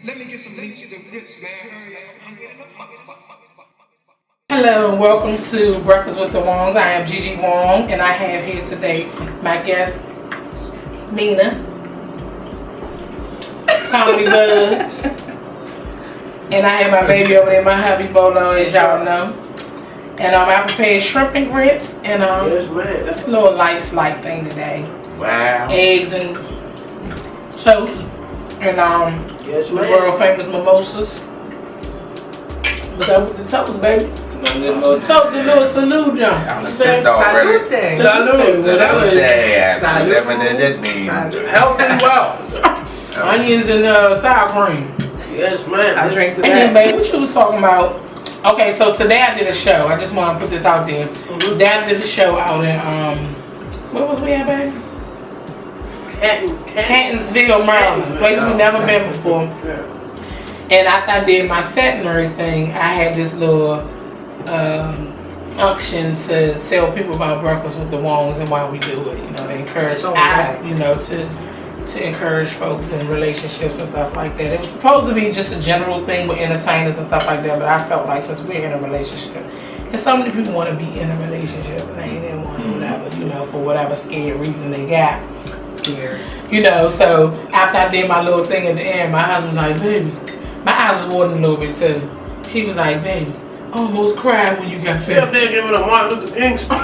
Let me get some leeches and grits, man. Hello and welcome to Breakfast with the Wongs. I am Gigi Wong and I have here today my guest, Nina, Comedy Bud. And I have my baby over there, my hubby Bolo, as y'all know. And I prepared shrimp and grits and just a little light thing today. Wow. Eggs and toast and the world famous mimosas. But that was the toast, baby. The little salute, John. I'm sick already. Salute. Whatever that means. Healthy and well. Onions and sour cream. Yes, man. I drank to And then, that. babe, what you was talking about? Okay, so today I did a show. I just want to put this out there. Dad did a show out in where was we at, baby? Cantonsville, Maryland, a place we never been before. And after I did my set and everything, I had this little unction to tell people about Breakfast with the Wongs and why we do it. You know, to encourage, to encourage folks in relationships and stuff like that. It was supposed to be just a general thing with entertainers and stuff like that, but I felt like since we're in a relationship, and so many people want to be in a relationship and they didn't want to, whatever, you know, for whatever scared reason they got. Scared. You know, so after I did my little thing at the end, my husband was like, baby, my eyes was watering a little bit too. He was like, baby, I almost cried when you got finished. Up there giving a Martin Luther King speech. You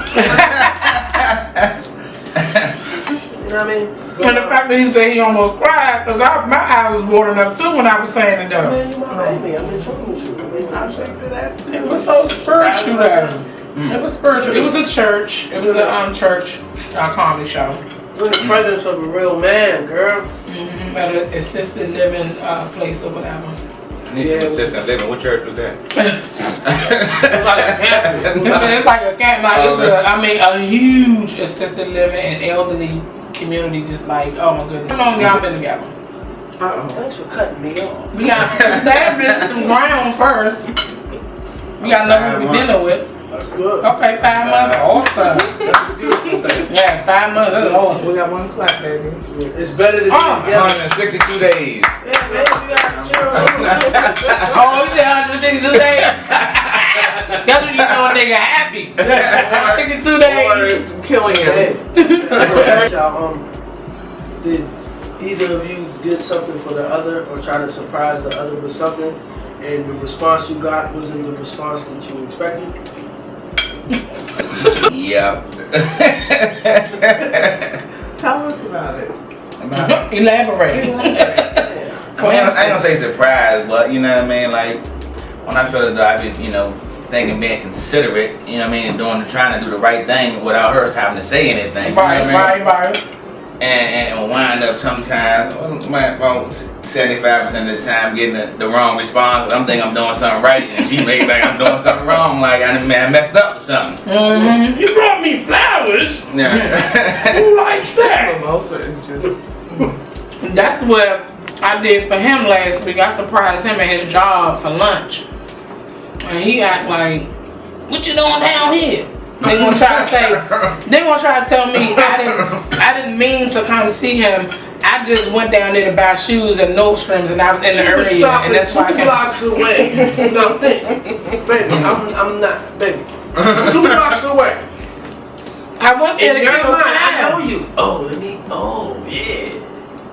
know what I mean? And the fact that he said he almost cried, because my eyes was watering up too when I was saying it though. Man, you my baby. I'm in trouble with you. I mean, I'll shake to that too. It was so spiritual though. It was spiritual. It was a church. It was a church comedy show. In the presence of a real man, girl. At an assisted living place or whatever. I need some assistant living. What church was that? It's like a campus. It's like a camp. Like a huge assisted living and elderly community. Just like, oh my goodness. How long y'all been together? Thanks for cutting me off. We got to establish some ground first. We got to know who we dealing with. That's good. Okay, 5 months. Awesome. That's a beautiful thing. Yeah, 5 months. That's awesome. We got one clap, baby. It's better than 162 days. Yeah, man, you got to chill. Oh, you said 162 days? That's when you know a nigga happy. 162 days. Or killing him. Did either of you did something for the other or try to surprise the other with something, and the response you got wasn't the response that you expected? Yep. Tell us about it. Elaborate. I ain't gonna say surprise, but you know what I mean? Like, when I feel as though I be, you know, thinking, being considerate, you know what I mean? Trying to do the right thing without her having to say anything. You know what I mean? Right. And wind up sometimes, about 75% of the time, getting the wrong response. I'm thinking I'm doing something right, and she may think I'm doing something wrong, like I messed up or something. You brought me flowers? Yeah. Who likes that? Mimosa is just... That's what I did for him last week. I surprised him at his job for lunch. And he act like, what you doing down here? They gonna try to tell me I didn't mean to come see him. I just went down there to buy shoes and Nordstrom's, and I was in the area, and that's why I 2 blocks away. No, baby, I'm not, baby. 2 blocks away. I went there to In your kill mind, I know time. you. Oh, yeah.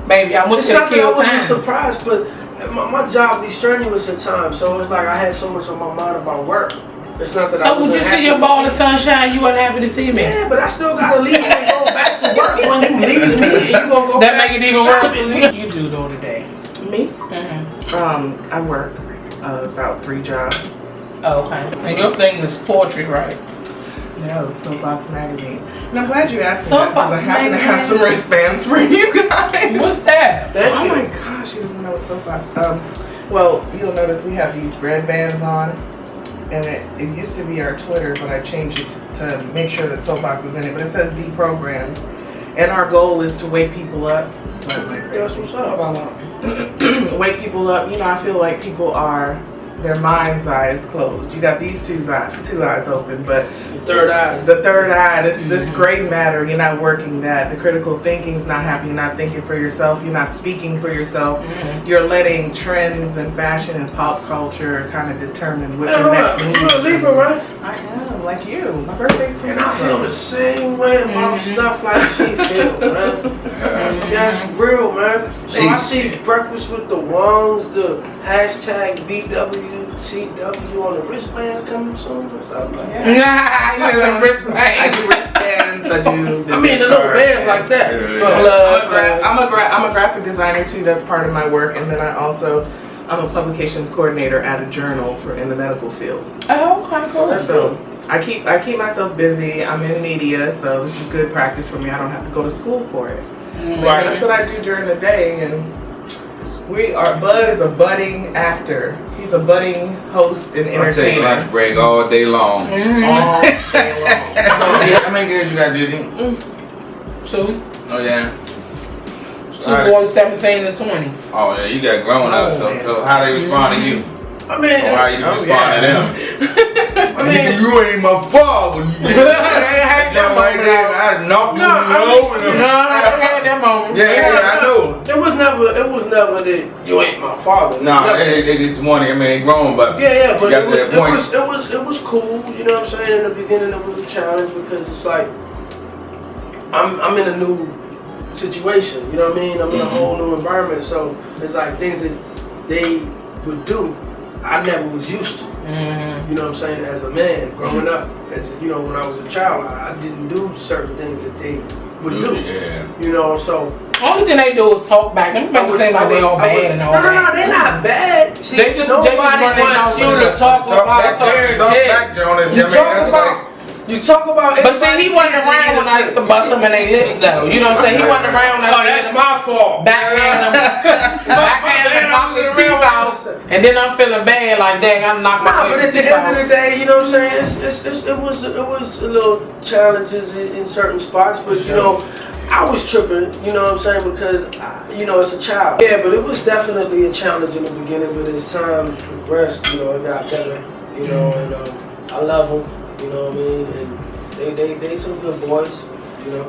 Baby, I went It's to not that I kill wasn't time. surprised, but my job be strenuous at times, so it's like I had so much on my mind about work. It's not that I So would you see your ball of sunshine? You wasn't happy to see me. Yeah, but I still gotta leave and go back to work when you leave me. And you gonna go That back make it to even worse. shopping. What you do though today? Me? I work about 3 jobs. Oh, okay. And your thing is poetry, right? No, it's Soapbox Magazine. And I'm glad you asked me Soapbox that, because I happen to have Magazine. some wristbands for you guys. What's that? Oh my gosh, she doesn't know what Soapbox. Well, you'll notice we have these red bands on, and it used to be our Twitter, but I changed it to make sure that Soapbox was in it. But it says deprogrammed, and our goal is to wake people up. That's what's up. Wake people up. You know, I feel like people are their mind's eye is closed. You got these two eyes open, but the third eye, this gray matter, you're not working that. The critical thinking's not happening. You're not thinking for yourself. You're not speaking for yourself. You're letting trends and fashion and pop culture kind of determine what your next move is. You're a Libra, right? I am, like you. My birthday's tomorrow. And I feel the same way about stuff like she feel, man. That's real, man. So I see Breakfast with the Wongs, the hashtag BWCW on the wristbands coming soon or something like that. I do wristbands. I do. I mean, the little bands like that. I'm a graphic designer too. That's part of my work, and then I'm a publications coordinator at a journal in the medical field. Oh, okay, cool. So I keep myself busy. I'm in media, so this is good practice for me. I don't have to go to school for it. Right. That's what I do during the day, and Bud is a budding actor. He's a budding host and entertainer. I take lunch break all day long. All day long. How many kids you got, Judy? 2. Oh yeah. 2 boys, 17 and 20. Oh yeah, you got grown up. So how they respond to you? I mean, or how you respond to them? I mean, you ain't my father. I knocked you over. Yeah, I know. It was never that you ain't my father. No, they get money. I mean, they grown, but yeah, but it was cool. You know what I'm saying? In the beginning, it was a challenge because it's like I'm in a new situation. You know what I mean? I'm in a whole new environment, so it's like things that they would do I never was used to. You know what I'm saying? As a man, growing up, as you know, when I was a child, I didn't do certain things that they would do. Yeah. You know, so only thing they do is talk back. I'm about to say like they all bad and all that. No, they're not bad. See, they just nobody wants you to talk about their head. You talk about but see, he wasn't around when I used to bust them in they lip though. You know what I'm saying? He wasn't around when I that's my fault. Backhand them, knock the teeth out, and then I'm feeling bad like dang, I'm knocking my teeth out. But at the end of the day, you know what I'm saying? It was a little challenges in certain spots, but you know, I was tripping, you know what I'm saying, because, you know, it's a child. Yeah, but it was definitely a challenge in the beginning, but as time progressed, you know, it got better, you know, and I love them. You know what I mean? And they some good boys, you know.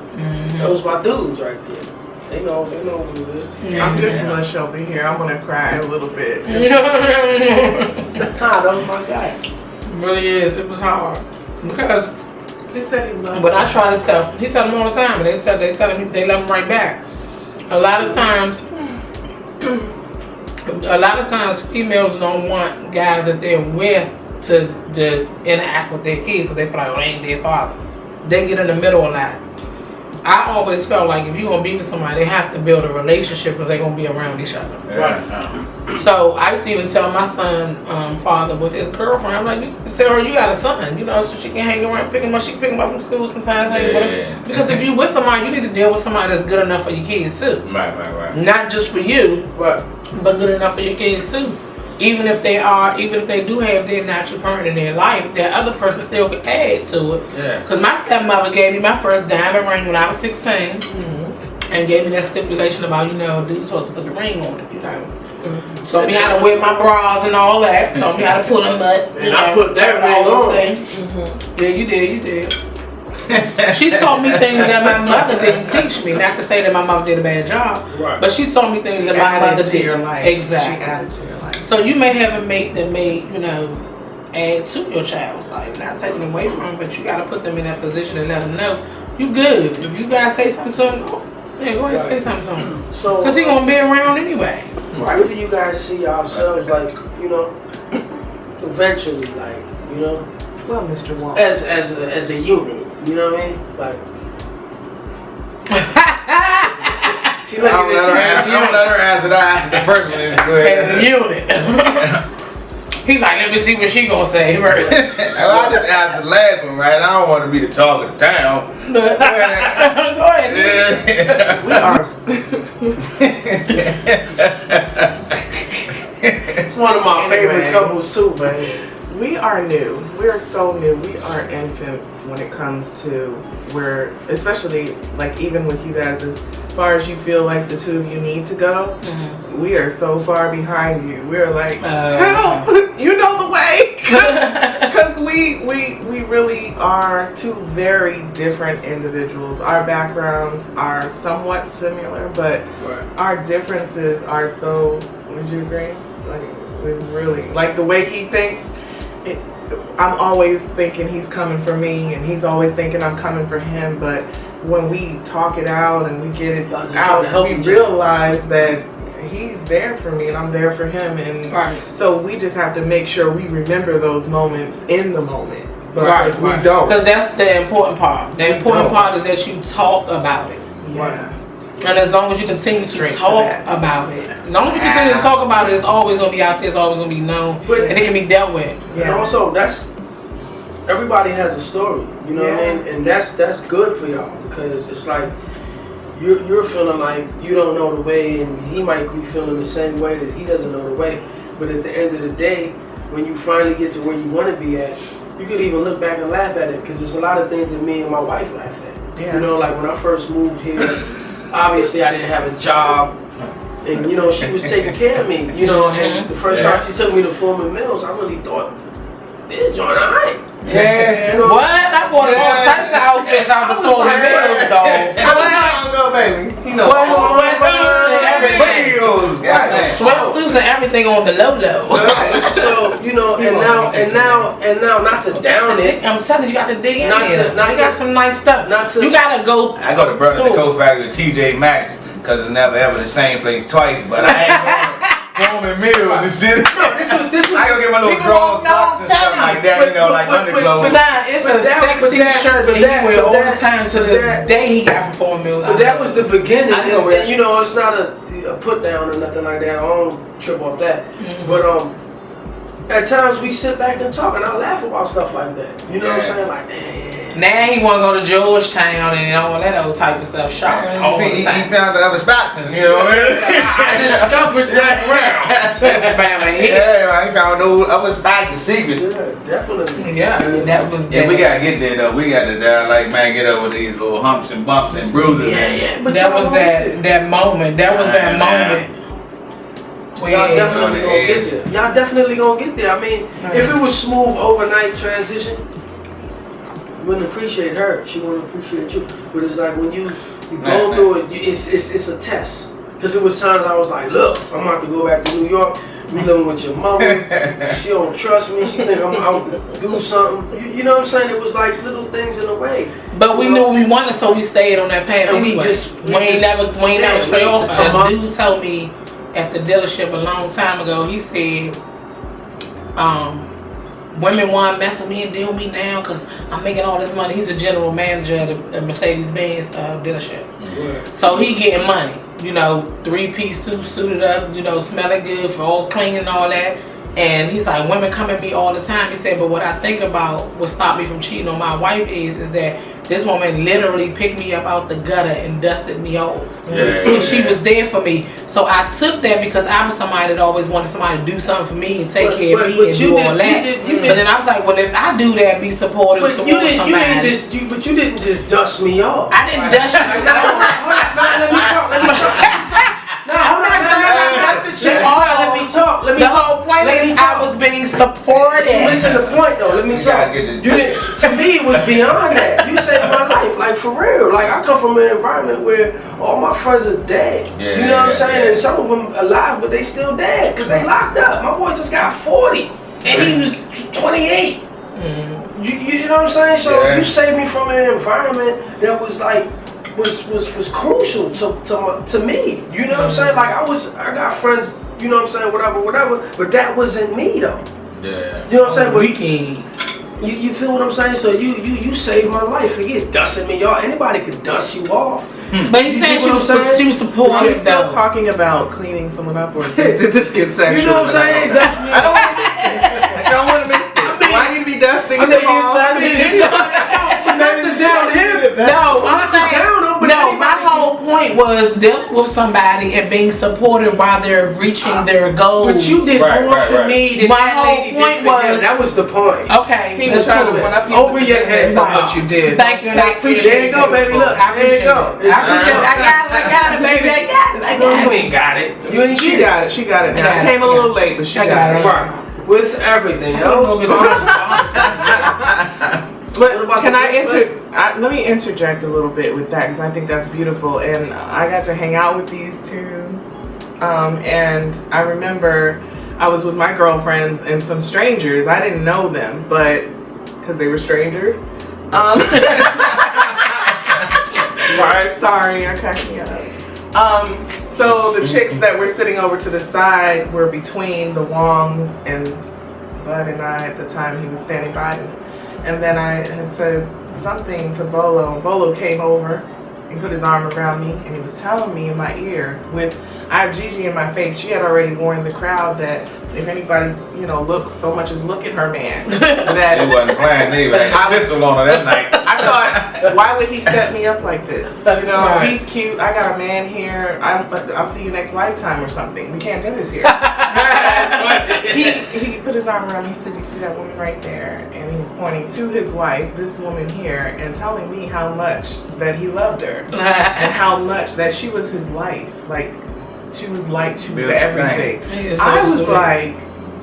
Those my dudes right there. They know who it is. I'm just mush over here. I'm gonna cry a little bit. Nah, those my guys. It really is. It was hard because he said he loved. But I try to tell. He tell them all the time, and they tell him they love him right back. A lot of times, females don't want guys that they're with to interact with their kids, so they feel like, oh, they ain't their father. They get in the middle a lot. I always felt like if you're going to be with somebody, they have to build a relationship because they're going to be around each other. Right. So I used to even tell my son father with his girlfriend, I'm like, you tell her you got a son, you know, so she can hang around, pick him up, she can pick him up from school sometimes. Because if you with somebody, you need to deal with somebody that's good enough for your kids too. Right. Not just for you, but good enough for your kids too. Even if they do have their natural parent in their life, that other person still could add to it. Yeah. Because my stepmother gave me my first diamond ring when I was 16, and gave me that stipulation about, you know, you're supposed to put the ring on it, you know. Told me how to wear my bras and all that. Told me how to pull them up. And I put that ring on. Yeah, you did. She taught me things that my mother didn't teach me. Not to say that my mom did a bad job, but she taught me things that my mother did. Your life. Exactly. She added to your life. So you may have a mate that may, you know, add to your child's life, not taking away from them, but you got to put them in that position and let them know you good. If you guys say something to him, go ahead and say something to him. So, because he gonna be around anyway. Right. Where do you guys see yourselves, like, you know, eventually, like, you know, well, Mr. Wong, as a unit, you know what I mean, like. I'm gonna let her answer that after the first one. As a unit. He like, let me see what she gonna say. Right? I just answered the last one, right? I don't want to be the talk of the town. Go ahead. It's one of my favorite couples too, man. We are new. We are so new. We are infants when it comes to especially like even with you guys, as far as you feel like the two of you need to go, we are so far behind you. We're like, help! You know the way, because we really are two very different individuals. Our backgrounds are somewhat similar, but our differences are so. Would you agree? Like, it's really like the way he thinks. I'm always thinking he's coming for me, and he's always thinking I'm coming for him. But when we talk it out and we get it out, we realize that he's there for me and I'm there for him. And so we just have to make sure we remember those moments in the moment. Because we don't. Because that's the important part. The important part is that you talk about it. Yeah. And as long as you continue to talk about it, as long as you continue to talk about it, it's always going to be out there, it's always going to be known, and it can be dealt with. Yeah. And also, everybody has a story, you know what I mean? And that's good for y'all, because it's like you're feeling like you don't know the way, and he might be feeling the same way that he doesn't know the way. But at the end of the day, when you finally get to where you want to be at, you could even look back and laugh at it, because there's a lot of things that me and my wife laugh at. Yeah. You know, like when I first moved here, obviously I didn't have a job, and you know, she was taking care of me, you know, and the first time she took me to Foreman Mills, I really thought, this joint alright. Yeah. You know, what? I bought all types of outfits out the Foreman Mills, though. Baby. You know, sweatsuits and everything on the low. So, you know, and now, not to down it. I'm telling you, got to dig in there. You got some nice stuff. You gotta go. I go to Brother Nicole Factory to TJ Maxx, because it's never ever the same place twice, but I ain't going to Mills and shit. This was I go get my little draw socks and stuff like that, you know, like underclothes. It's a sexy shirt that he wear all the time to this day he got from Foreman Mills. But that was the beginning. And, you know, it's not a put down or nothing like that. I don't trip off that. But at times we sit back and talk, and I laugh about stuff like that. You know what I'm saying? Like, now he want to go to Georgetown and all that old type of stuff. Shopping all the time. He found the other spots, and you know what I mean? I discovered that around. That's family. Yeah, he found those other spots and secrets. Yeah, definitely. Yeah, that was. Yeah, we gotta get there though. We gotta like man get over these little humps and bumps and bruises. Yeah. But that was that moment. That was that moment. Y'all definitely gonna get there. Y'all definitely gonna get there. I mean, if it was smooth overnight transition, you wouldn't appreciate her. She wouldn't appreciate you. But it's like when you go through it, it's a test. Because it was times I was like, look, I'm about to go back to New York. You living with your mother. She don't trust me. She think I'm out to do something. You know what I'm saying? It was like little things in a way. But we knew what we wanted, so we stayed on that path. And we never straight off. And the dude told me at the dealership a long time ago, he said, women want to mess with me and deal with me now because I'm making all this money. He's a general manager at a Mercedes-Benz dealership. So he getting money. You know, 3-piece suit, suited up, you know, smelling good, for all clean and all that. And he's like, women come at me all the time. He said, but what I think about what stopped me from cheating on my wife is that this woman literally picked me up out the gutter and dusted me off. And she was there for me. So I took that because I was somebody that always wanted somebody to do something for me and take care of me and do all that. But then I was like, well, if I do that, be supportive towards somebody. But you didn't just dust me off. I didn't dust you off. Let me talk. The whole point is I was being supported. Listen to the point though. Let me talk. To me, it was beyond that. You saved my life, like for real. Like I come from an environment where all my friends are dead. You know what I'm saying? And some of them alive, but they still dead because they locked up. My boy just got 40, and he was 28. You know what I'm saying? So you saved me from an environment that was like. Was crucial to me. You know what I'm saying? Like I got friends, you know what I'm saying, whatever, but that wasn't me though. Yeah. You know what I'm saying? But you feel what I'm saying? So you saved my life. Forget dusting me off. Anybody could dust you off. But he said she was supportive. Are we still talking about cleaning someone up, or did this get sexual? You know what I'm saying? I don't want to miss it. Why need to be dusting him off? No, I'm saying. No, my whole point point was dealing with somebody and being supported while they're reaching their goals. But you did more for me than My that whole lady point did for him. was- That was the point. Okay, He was trying to one up you Over your head. on what you did. Thank you, and I appreciate There you go, baby. Look, I there you appreciate go. it. I appreciate it. I got it, baby. I got it. I got it. You ain't got it. You ain't She shit. got it. She got it. Now I got it it. came a little late, but she I got got it. it. Right. With everything I don't know else. if it's But can let me interject a little bit with that because I think that's beautiful, and I got to hang out with these two, and I remember I was with my girlfriends and some strangers. I didn't know them, but because they were strangers. Right. Sorry, I cracked me up. So the chicks that were sitting over to the side were between the Wongs, and Bud and I at the time. He was standing by me. And then I had said something to Bolo, and Bolo came over and put his arm around me, and he was telling me in my ear, I have Gigi in my face. She had already warned the crowd that if anybody, looks so much as look at her man, that She wasn't playing either. I had a pistol on her that night. I thought, why would he set me up like this? Right. He's cute. I got a man here. I'll see you next lifetime or something. We can't do this here. He put his arm around me. He said, "You see that woman right there?" And he was pointing to his wife, this woman here, and telling me how much that he loved her and how much that she was his life. She was everything. I was like,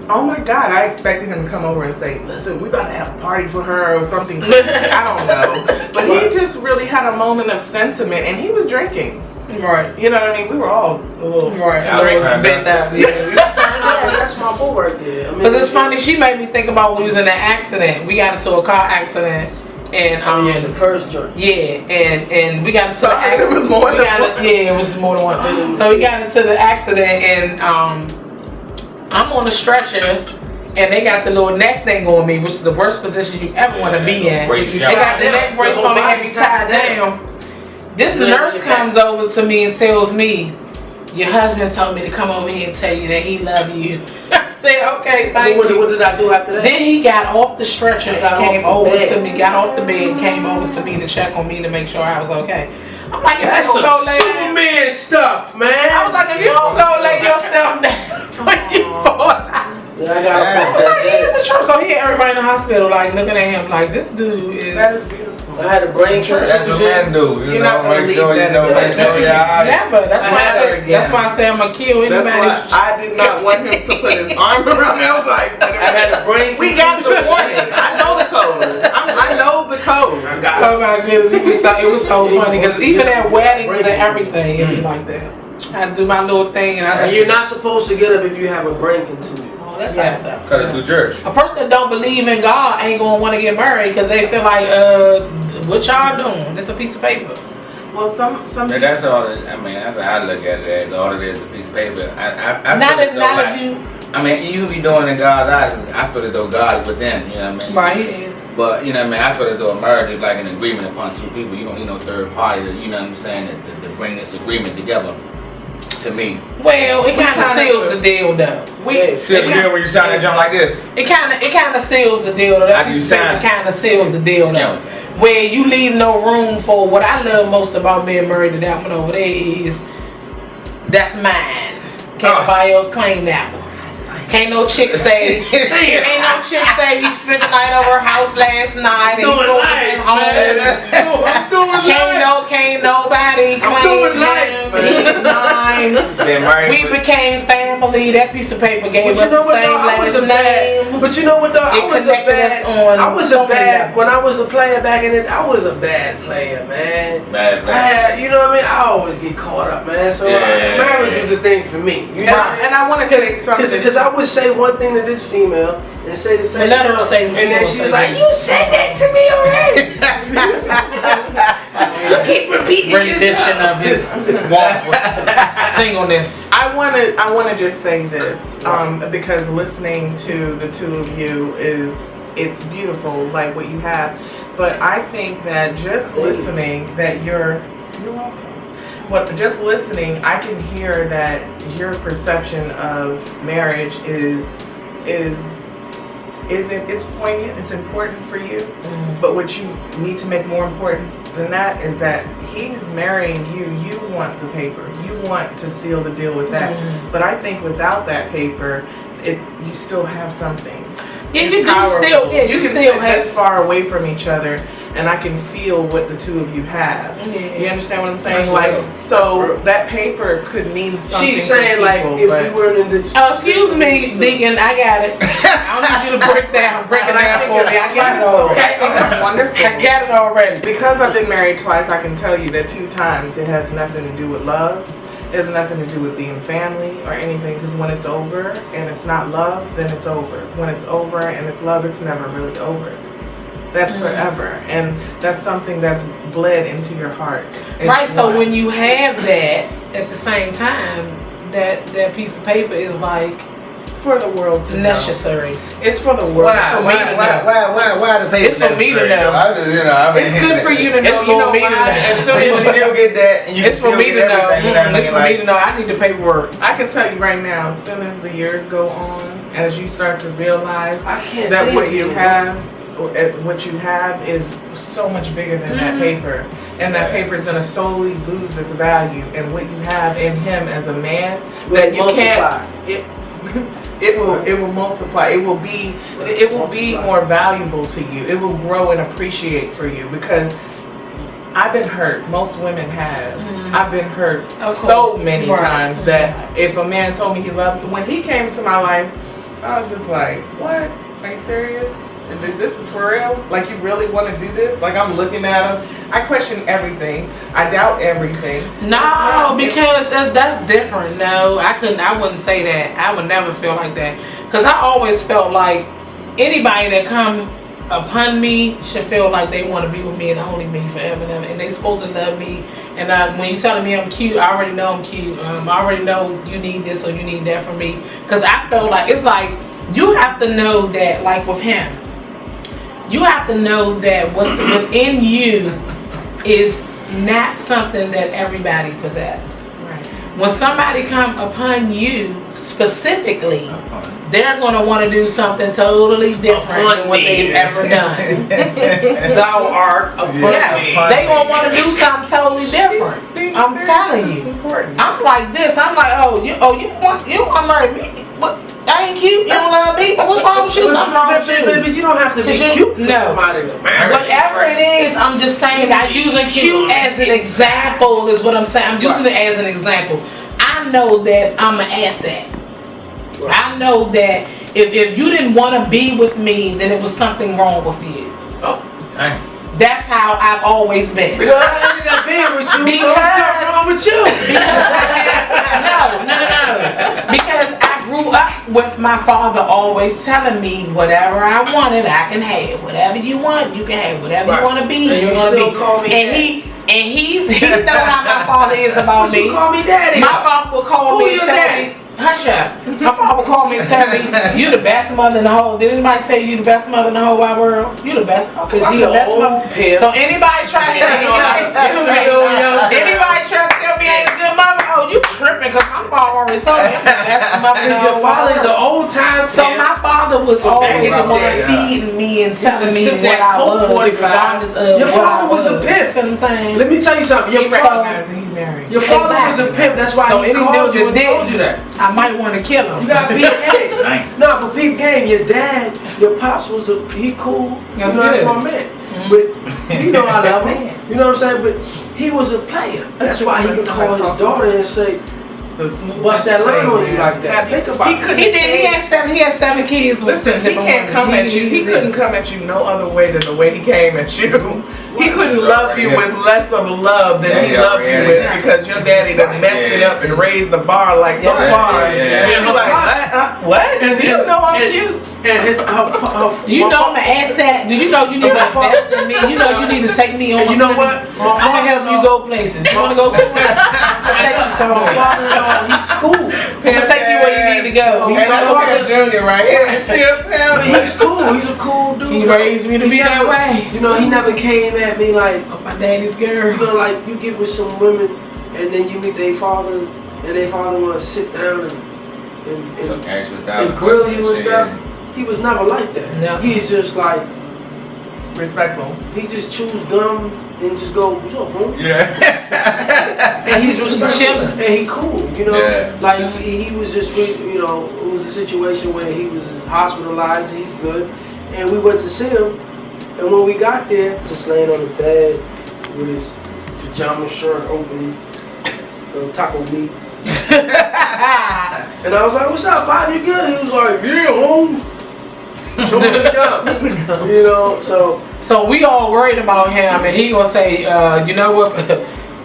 oh my God, I expected him to come over and say, listen, we about to have a party for her or something crazy. I don't know. But he just really had a moment of sentiment, and he was drinking. Right. You know what I mean? We were all a little Right. drinking. Bit that. That's my boy right there. I mean, But it's funny, she made me think about when we was in that accident. We got into a car accident, and the first joint. and we got into the Sorry, accident. it was more than one. Yeah, it was more than one. So we got into the accident, and I'm on a stretcher, and they got the little neck thing on me, which is the worst position you ever want to be in. Brace They jump. got the neck brace on me and me tied down. This nurse comes over to me and tells me, your husband told me to come over here and tell you that he love you. I said, okay, thank you. What did I do after that? Then he got off the stretcher and Got came off the over bed. to me, got off the bed, came over to me to check on me to make sure I was okay. I'm like, if That's you some don't go lay down. Superman stuff, man. I was like, if you don't go lay yourself down when you fall out. Yeah, I got I was like, he is a trip. So he had everybody in the hospital like looking at him like, this dude is. That is beautiful. I had a brain That's what men transfusion. do. You You're not know, gonna make sure leave you know, that make sure you're alright. Never. That's why I Never said. again. That's why I say I'm gonna kill That's anybody. why I did not want him to put his arm around me. I was like, I had a brain we got the warning. I know the code. I know the code. I got Oh my goodness, it was so funny because even at weddings and everything, it'd be like that. I do my little thing and I And say, you're not supposed to get up if you have a brain contusion. oh, that's Yeah. awesome. Cut it through church. A person that don't believe in God ain't gonna want to get married because they feel like, what y'all doing? It's a piece of paper. Well, some And that's all. That's how I look at it. As all it is, a piece of paper. I Not feel if, as though, not like, if you. I mean, you be doing it in God's eyes. I feel as though God is within. You know what I mean? Right, he is. But you know what I mean. I feel as though a marriage is like an agreement upon two people. You don't need no third party. You know what I'm saying? To bring this agreement together. To me. Well, it kind of kinda seals do. the deal, though. See it again when you sign that jump like this. It kind of seals the deal, though. How do you sign? It kind of seals the deal, though. Scam. Where you leave no room for what I love most about being married to that one over there is that's mine. Can't nobody else claim that one. Can't no chick say, he spent the night over her house last night and he's supposed to be home. Can't nobody claim him. He's mine. Been married We for- became family. That piece of paper gave But us you know the what, same though? I was last a bad. name. But you know what, though? I It was a connected us bad. on I was so a many bad. levels. When I was a player back in it, I was a bad player, man. Bad, I had, you know what I mean? I always get caught up, man. So marriage was a thing for me. You know? and I want to say something. Because I would say one thing to this female and say the same. And let her say and what she then wanna she say. was like, "You said that to me already." You keep repeating Rendition yourself. of his singleness. I want to just say this because listening to the two of you it's beautiful, like what you have. But I think that just listening, that you're welcome. What just listening, I can hear that your perception of marriage is it's poignant, it's important for you, but what you need to make more important than that is that he's marrying you. You want the paper. You want to seal the deal with that. But I think without that paper, you still have something. Yeah, It's you do powerful. still. Yeah, you can still sit have. this far away from each other, and I can feel what the two of you have. Yeah. You understand what I'm saying? That's Like, real. so that paper could mean something. She's for saying like people, if but- we weren't in the. Oh, excuse me, Deacon. I got it. I don't need you to break it down for me. I got it already. Okay, that's wonderful. I got it already. Because I've been married twice, I can tell you that 2 times it has nothing to do with love. It has nothing to do with being family or anything. Because when it's over and it's not love, then it's over. When it's over and it's love, it's never really over. That's forever, and that's something that's bled into your heart. Right. So when you have that at the same time, that piece of paper is like for the world to know. necessary. It's for the world. It's for me to know. Why the paper It's for me to necessary, know. though? I just, I mean, It's good for you to know. It's You know for me to why? know. As soon You as can still get that, and you It's can for still me get to know. everything. You know what I mean? It's for me to know. I need the paperwork. I can tell you right now, as soon as the years go on, as you start to realize I can't that say what it you again. have is so much bigger than that paper, and that paper is going to solely lose its value. And what you have in him as a man, that you can't. It will multiply. It will be more valuable to you. It will grow and appreciate for you because I've been hurt. Most women have. I've been hurt so many times that if a man told me he loved me, when he came into my life, I was just like, what? Are you serious? And this is for real? Like, you really want to do this? Like, I'm looking at him. I question everything. I doubt everything. No, because that's different. No, I wouldn't say that. I would never feel like that. Because I always felt like anybody that come upon me should feel like they want to be with me and only me forever and ever. And they supposed to love me. And when you telling me I'm cute, I already know I'm cute. I already know you need this or you need that from me. Because I felt like, it's like, you have to know that, like with him, you have to know that what's within you is not something that everybody possesses. Right. When somebody come upon you specifically, they're going to want to do something totally different than what they've ever done. Thou art upon me. They going to want to do something totally different. I'm telling you. Important. I'm like this. I'm like, you want to marry me? What? I ain't cute. You don't love me. What's wrong with you? Something wrong with you. But you don't have to be cute for somebody to marry. Whatever it is, I'm just saying. I use a cute as an example. Is what I'm saying. I'm using it as an example. I know that I'm an asset. I know that if you didn't want to be with me, then it was something wrong with you. Oh, dang. That's how I've always been. Well, I ended up being with you, so what's something wrong with you? No. Because I grew up with my father always telling me whatever I wanted, I can have. Whatever you want, you can have. Whatever you want to be, And you you want to still be. call me And he know how my father is about me. You call me daddy. My father will call Who me your and tell daddy? me, hush up. My father will call me and tell me, you the best mother in the whole. Did anybody say you the best mother in the whole wide world? You the best. Cause I'm he the an best old mother. pimp. So anybody try to say anybody try to tell me I ain't a good mother? Oh, you tripping? Cause my father already told me I'm the best mother in the Cause whole your wide father's world. an old time So my father was always the one Yeah. feeding me and telling me sip what that I Coke was, 45. regardless of Your what father I was a pimp. You know what I'm saying? Let me tell you something. He Your father recognized he married. was a pimp. That's why So he any called dude you and that told you that. I might want to kill him. You gotta peep game. Dang. No, but peep game. Your dad, your pops he cool. That's you know, that's good. my man. But you know I love him. You know what I'm saying? But he was a player. That's why he could call his daughter and say, bust that line on you like that. Think about it. He did. He had 7 kids with Listen, he different can't women. come at you. He couldn't come at you no other way than the way he came at you. He couldn't love you with less of a love than he loved you with because your daddy done messed it up and raised the bar like so far. And you're like, what? Do you know I'm cute? You know I'm an asset. Do you know you need to invest in me? You know you need to take me on. And you know what? I'm gonna help you go places. You wanna go somewhere? I'll take you My somewhere. father-in-law, he's cool. I'm gonna take you where you need to go. He's my father junior right here. He's cool. He's a cool dude. He raised me to be that way. You know, he never came at me like, Oh, my daddy's girl. you know, like you get with some women and then you meet their father and their father want to sit down and grill you and stuff. he was never like that. Yeah. He's just like, Respectful. he just chews gum and just go, what's up, bro? Yeah. And he's respectful. Chilling. And he cool, you know? Yeah. Like, he was just, you know, it was a situation where he was hospitalized, he's good. And we went to see him. And when we got there, just laying on the bed with his pajama shirt open, taco meat. And I was like, what's up, Bob? You good? He was like, yeah, Holmes. Show me the gun. You know, so we all worried about him, and he gonna say, you know what?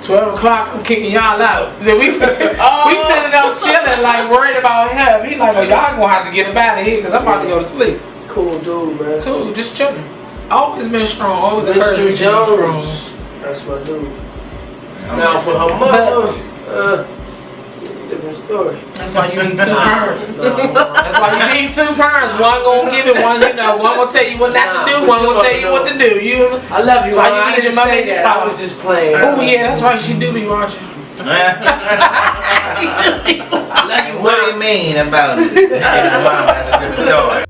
12 o'clock, I'm kicking y'all out. Then we sitting up chilling, like worried about him. He like, oh, y'all gonna have to get him out of here because I'm about to go to sleep. cool dude, man. Cool, just chilling. Always been strong. Always encouraged me Mr. to be strong. Jones. That's my dude. Now for her mother, different story. That's why you need 2 parents. That's why you need 2 parents. One gonna give it, one one gonna tell you what not to do, one gonna tell you what to do. You. I love you. Why I you need your didn't mother say and your that. I father? was just playing. Oh yeah, that's why she do be watching. What do you mean about it? Mom, that's a different story.